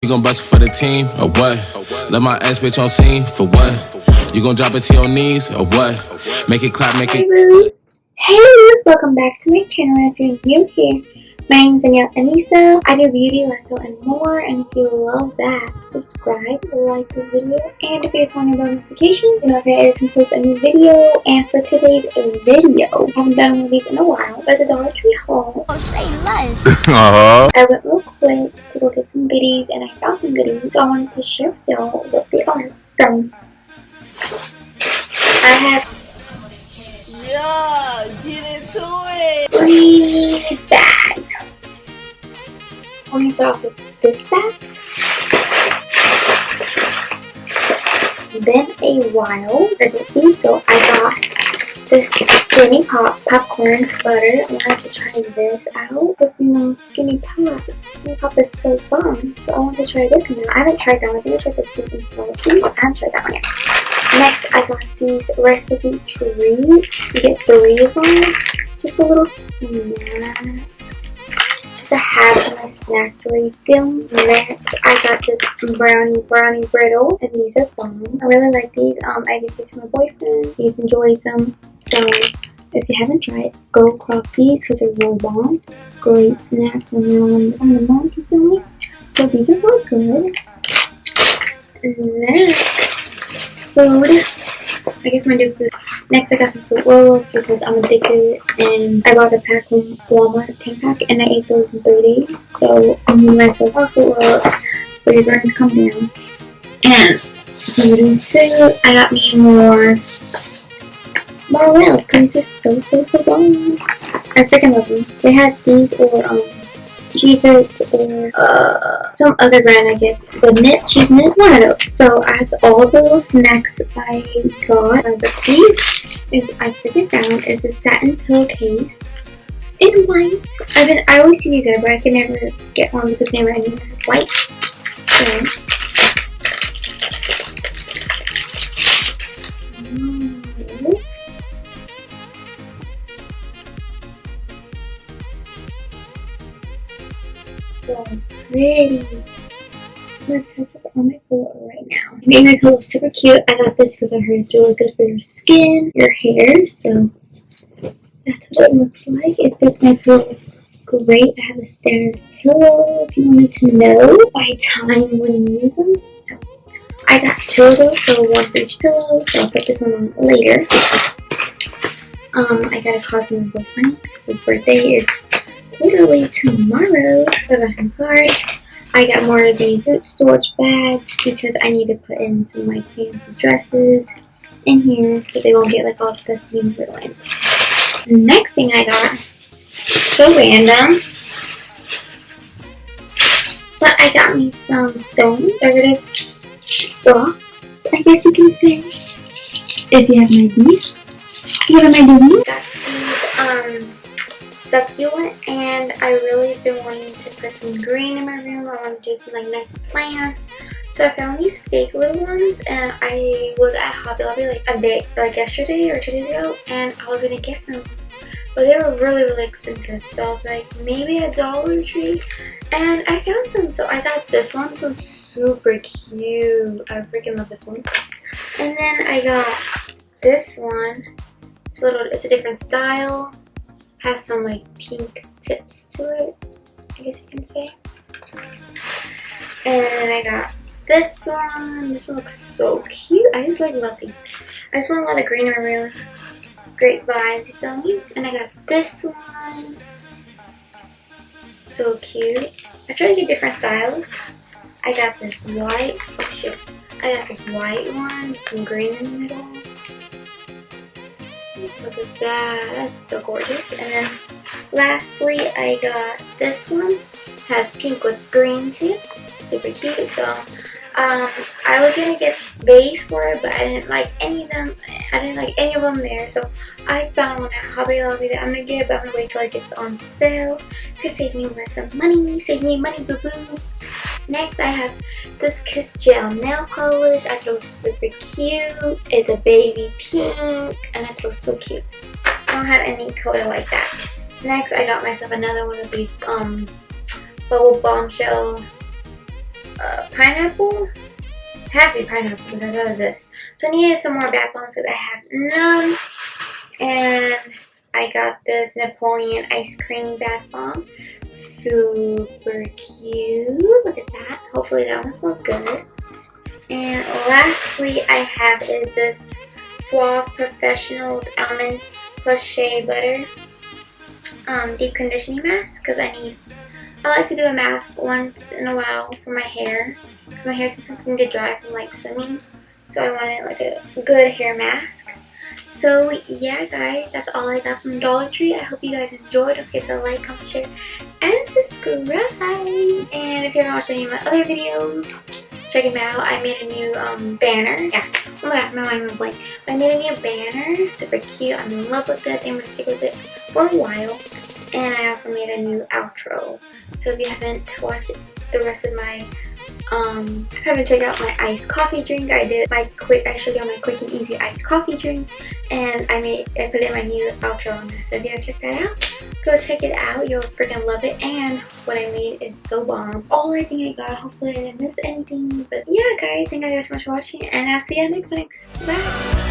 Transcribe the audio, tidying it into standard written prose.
You gon' bust it for the team, or what? Let my ass bitch on scene, for what? You gon' drop it to your knees, or what? Make it clap, make it... Hey Luz, welcome back to my channel. If you're new here, my name's Danyel Anyssa. I do beauty, lifestyle, and more. And if you love that, subscribe, like this video, and if you're on your notifications, you know if I ever post a new video. And for today's video, I haven't done one of these in a while, but the Dollar Tree haul. Oh, say less. I went real quick to go get some goodies, and I found some goodies, so I wanted to share with y'all what they are. So, I have Get into it. 3 bags. I'm going to start off with this bag. Been a while for this, so I got this skinny popcorn butter. I wanted to try this out. But you know, skinny pop is so fun. So I wanted to try this one out. I haven't tried that one. I think I tried the sweet and salty. I haven't tried that one yet. Next, I got these recipe treats. You get 3 of them. Just a little snack. Just a half of my snack refill. Next, I got this brownie brittle, and these are fun. I really like these. I give these to my boyfriend. He's enjoys them. So, if you haven't tried, go crop these because they're real bomb. Great snack when you're on the monkey feeling. So these are real good. Next, food. I guess I'm gonna do food. Next, I got some fruit rolls because I'm addicted, and I bought a pack from Walmart, 10 pack, and I ate those in 3 days. So I'm gonna myself off fruit rolls, but you're going to come down. And food. I got me more rolls because these are so bomb. I freaking love them. They had these or Cheez-Its or some other brand, I guess. The knit, cheese knit, one of those. So I have all the little snacks I got. But these is I freaking found is a satin pillowcase in white. I always see these there, but I can never get one because never any white. So so pretty. Let's have it on my pillow right now. It made my pillow super cute. I got this because I heard it's really good for your skin, your hair. So that's what it looks like. It fits my pillow great. I have a standard pillow if you wanted to know by time when you use them. So I got 2 of those, so 1 for each pillow. So I'll put this one on later. I got a card from my boyfriend. His birthday is literally tomorrow. So I got him a card. I got more of these storage bags because I need to put in some of my pants and dresses in here so they won't get like all dusty and ruined. Next thing I got, so random, but I got me some stone decorative blocks, I guess you can say, if you have an idea. What am I doing? Got these succulent, and I really been wanting to put some green in my room. I want to do some like nice plants. So I found these fake little ones, and I was at Hobby Lobby like yesterday or 2 days ago, and I was gonna get some, but they were really expensive. So I was like, maybe a Dollar Tree, and I found some. So I got this one. This one's super cute. I freaking love this one. And then I got this one. It's a different style. Has some like pink tips to it, I guess you can say. And I got this one. This one looks so cute. I just like love these. I just want a lot of green in my room. Great vibes, you feel me? And I got this one. So cute. I try to get different styles. I got this white. Oh shit. I got this white one with some green in the middle. Look at that, that's so gorgeous. And then lastly, I got this one. Has pink with green tips, super cute. So I was gonna get base for it, but I didn't like any of them. I didn't like any of them there, so I found one at Hobby Lobby that I'm gonna get, but I'm gonna wait till it gets on sale to save me some money. Save me money, boo boo. Next, I have this Kiss Gel nail polish. I thought it was super cute. It's a baby pink, and I thought it was so cute. I don't have any color like that. Next, I got myself another one of these bubble bombshell pineapple. It has to be pineapple because that is this. So I needed some more bath bombs because I have none. And I got this Napoleon ice cream bath bomb. Super cute. Look at that. Hopefully that one smells good. And lastly I have is this Suave Professional Almond plus Shea Butter deep conditioning mask because I like to do a mask once in a while for my hair. My hair sometimes can get dry from like swimming, so I wanted like a good hair mask. So yeah guys, that's all I got from Dollar Tree. I hope you guys enjoyed. Don't forget to like, comment, share, and subscribe. And if you haven't watched any of my other videos, check them out. I made a new banner. Yeah. Oh my god, my mind went blank. I made a new banner. Super cute. I'm in love with it. I'm going to stick with it for a while. And I also made a new outro. So if you haven't watched the rest of my haven't checked out my iced coffee drink, I showed you my quick and easy iced coffee drink, and I put in my new outro on this. So if you haven't checked that out, go check it out. You'll freaking love it. And what I made is so bomb. All I think I got. Hopefully I didn't miss anything. But yeah guys, thank you guys so much for watching, and I'll see you next time. Bye.